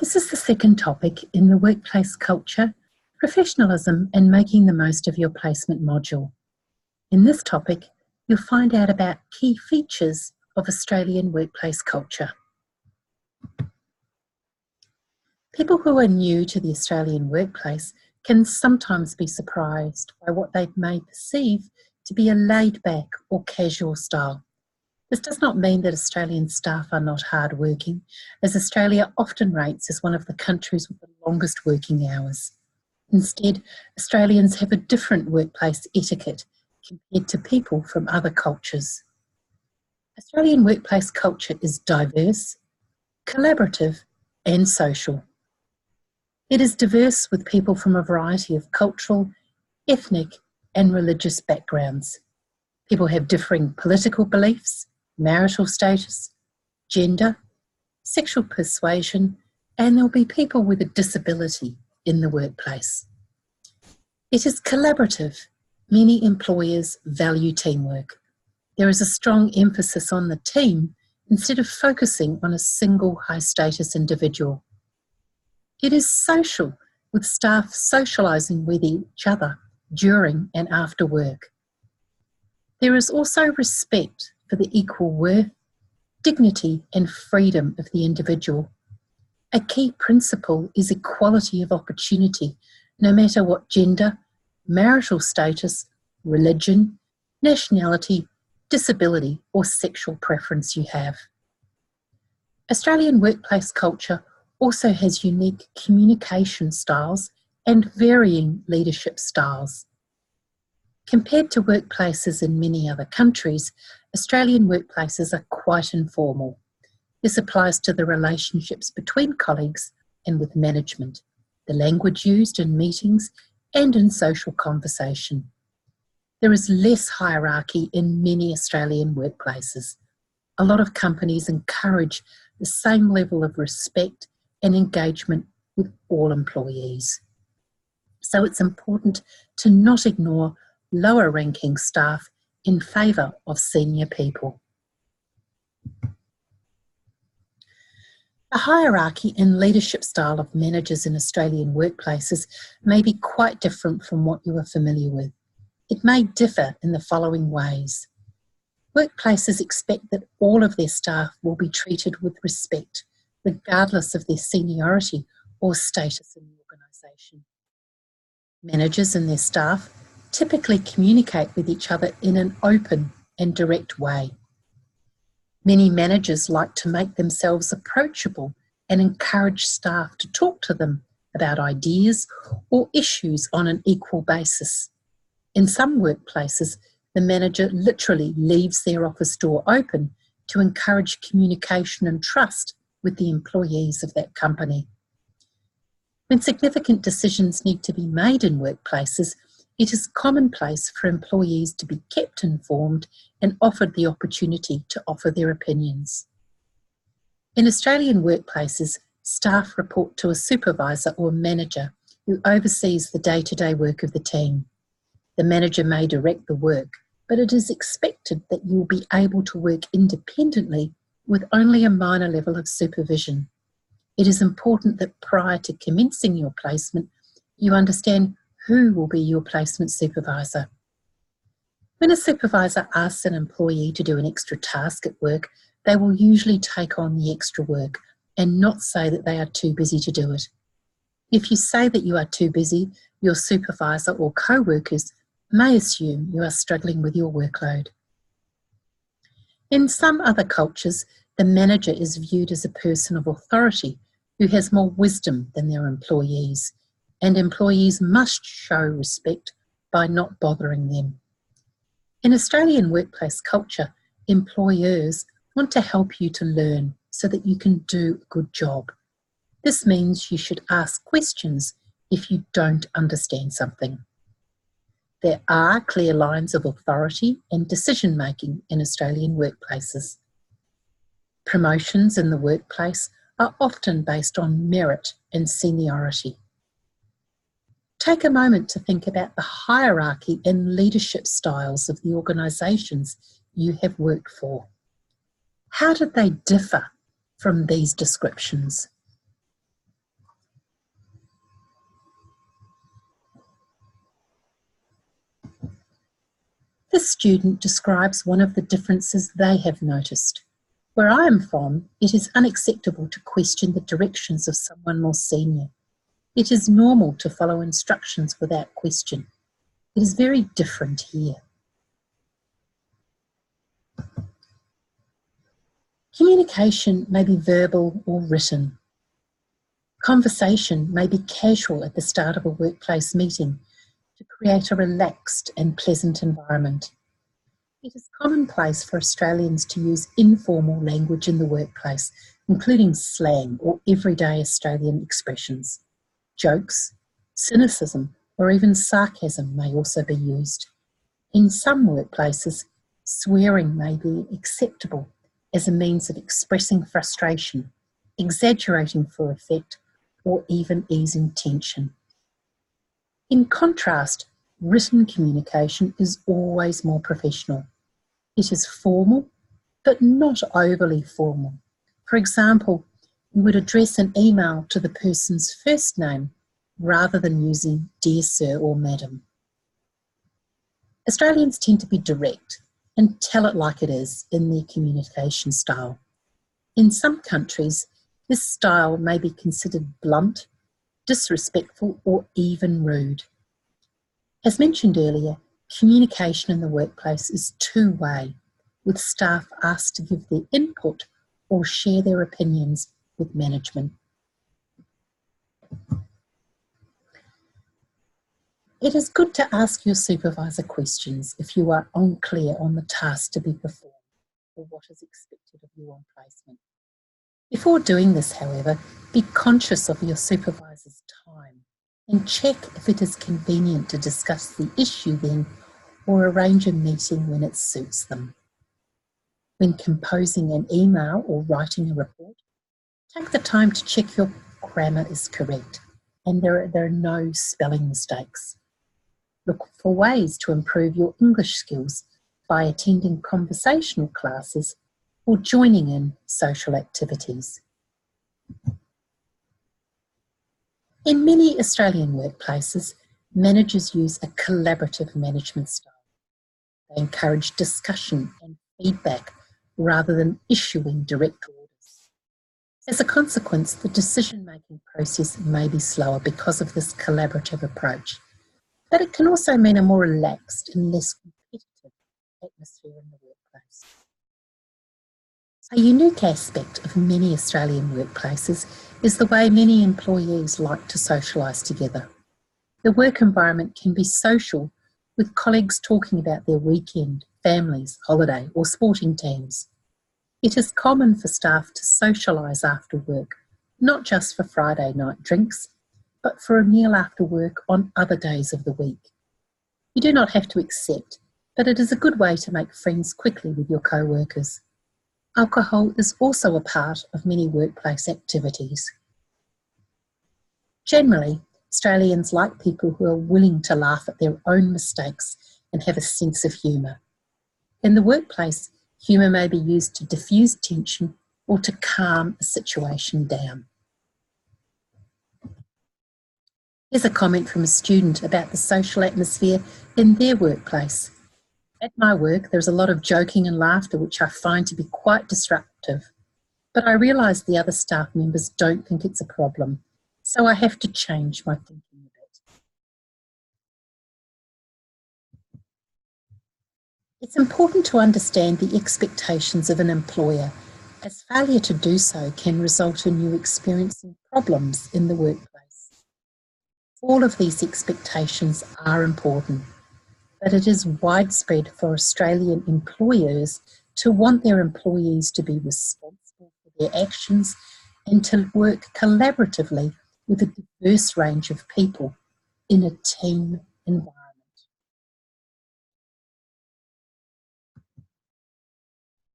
This is the second topic in the Workplace Culture, Professionalism and Making the Most of Your Placement module. In this topic, you'll find out about key features of Australian workplace culture. People who are new to the Australian workplace can sometimes be surprised by what they may perceive to be a laid-back or casual style. This does not mean that Australian staff are not hard-working, as Australia often rates as one of the countries with the longest working hours. Instead, Australians have a different workplace etiquette compared to people from other cultures. Australian workplace culture is diverse, collaborative, and social. It is diverse with people from a variety of cultural, ethnic, and religious backgrounds. People have differing political beliefs, marital status, gender, sexual persuasion, and there'll be people with a disability in the workplace. It is collaborative. Many employers value teamwork. There is a strong emphasis on the team instead of focusing on a single high-status individual. It is social, with staff socialising with each other during and after work. There is also respect for the equal worth, dignity and freedom of the individual. A key principle is equality of opportunity, no matter what gender, marital status, religion, nationality, disability or sexual preference you have. Australian workplace culture also has unique communication styles and varying leadership styles. Compared to workplaces in many other countries, Australian workplaces are quite informal. This applies to the relationships between colleagues and with management, the language used in meetings and in social conversation. There is less hierarchy in many Australian workplaces. A lot of companies encourage the same level of respect and engagement with all employees. So it's important to not ignore lower ranking staff in favour of senior people. The hierarchy and leadership style of managers in Australian workplaces may be quite different from what you are familiar with. It may differ in the following ways. Workplaces expect that all of their staff will be treated with respect, regardless of their seniority or status in the organisation. Managers and their staff typically communicate with each other in an open and direct way. Many managers like to make themselves approachable and encourage staff to talk to them about ideas or issues on an equal basis. In some workplaces, the manager literally leaves their office door open to encourage communication and trust with the employees of that company. When significant decisions need to be made in workplaces, it is commonplace for employees to be kept informed and offered the opportunity to offer their opinions. In Australian workplaces, staff report to a supervisor or manager who oversees the day-to-day work of the team. The manager may direct the work, but it is expected that you will be able to work independently with only a minor level of supervision. It is important that prior to commencing your placement, you understand who will be your placement supervisor. When a supervisor asks an employee to do an extra task at work, they will usually take on the extra work and not say that they are too busy to do it. If you say that you are too busy, your supervisor or co-workers may assume you are struggling with your workload. In some other cultures, the manager is viewed as a person of authority who has more wisdom than their employees, and employees must show respect by not bothering them. In Australian workplace culture, employers want to help you to learn so that you can do a good job. This means you should ask questions if you don't understand something. There are clear lines of authority and decision-making in Australian workplaces. Promotions in the workplace are often based on merit and seniority. Take a moment to think about the hierarchy and leadership styles of the organisations you have worked for. How did they differ from these descriptions? This student describes one of the differences they have noticed. Where I am from, it is unacceptable to question the directions of someone more senior. It is normal to follow instructions without question. It is very different here. Communication may be verbal or written. Conversation may be casual at the start of a workplace meeting to create a relaxed and pleasant environment. It is commonplace for Australians to use informal language in the workplace, including slang or everyday Australian expressions. Jokes, cynicism, or even sarcasm may also be used. In some workplaces, swearing may be acceptable as a means of expressing frustration, exaggerating for effect, or even easing tension. In contrast, written communication is always more professional. It is formal, but not overly formal. For example, you would address an email to the person's first name rather than using "Dear Sir" or "Madam." Australians tend to be direct and tell it like it is in their communication style. In some countries, this style may be considered blunt, disrespectful, or even rude. As mentioned earlier, communication in the workplace is two-way, with staff asked to give their input or share their opinions with management. It is good to ask your supervisor questions if you are unclear on the task to be performed or what is expected of you on placement. Before doing this, however, be conscious of your supervisor's time and check if it is convenient to discuss the issue then or arrange a meeting when it suits them. When composing an email or writing a report, take the time to check your grammar is correct and there are no spelling mistakes. Look for ways to improve your English skills by attending conversational classes or joining in social activities. In many Australian workplaces, managers use a collaborative management style. They encourage discussion and feedback rather than issuing direct orders. As a consequence, the decision-making process may be slower because of this collaborative approach, but it can also mean a more relaxed and less competitive atmosphere in the workplace. A unique aspect of many Australian workplaces is the way many employees like to socialise together. The work environment can be social, with colleagues talking about their weekend, families, holiday, or sporting teams. It is common for staff to socialise after work, not just for Friday night drinks, but for a meal after work on other days of the week. You do not have to accept, but it is a good way to make friends quickly with your co-workers. Alcohol is also a part of many workplace activities. Generally, Australians like people who are willing to laugh at their own mistakes and have a sense of humour. In the workplace, humour may be used to diffuse tension or to calm a situation down. Here's a comment from a student about the social atmosphere in their workplace. At my work, there's a lot of joking and laughter, which I find to be quite disruptive. But I realise the other staff members don't think it's a problem, so I have to change my thinking a bit. It's important to understand the expectations of an employer, as failure to do so can result in you experiencing problems in the workplace. All of these expectations are important, but it is widespread for Australian employers to want their employees to be responsible for their actions and to work collaboratively with a diverse range of people in a team environment.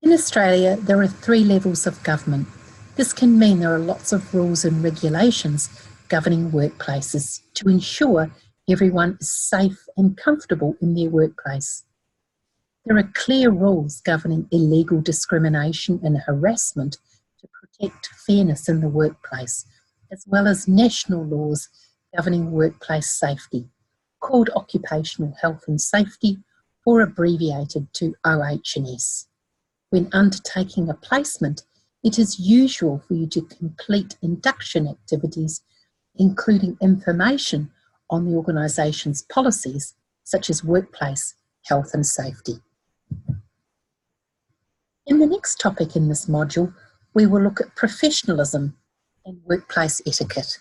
In Australia, there are 3 levels of government. This can mean there are lots of rules and regulations governing workplaces to ensure everyone is safe and comfortable in their workplace. There are clear rules governing illegal discrimination and harassment to protect fairness in the workplace, as well as national laws governing workplace safety, called Occupational Health and Safety, or abbreviated to OH&S. When undertaking a placement, it is usual for you to complete induction activities, including information on the organisation's policies, such as workplace health and safety. In the next topic in this module, we will look at professionalism and workplace etiquette.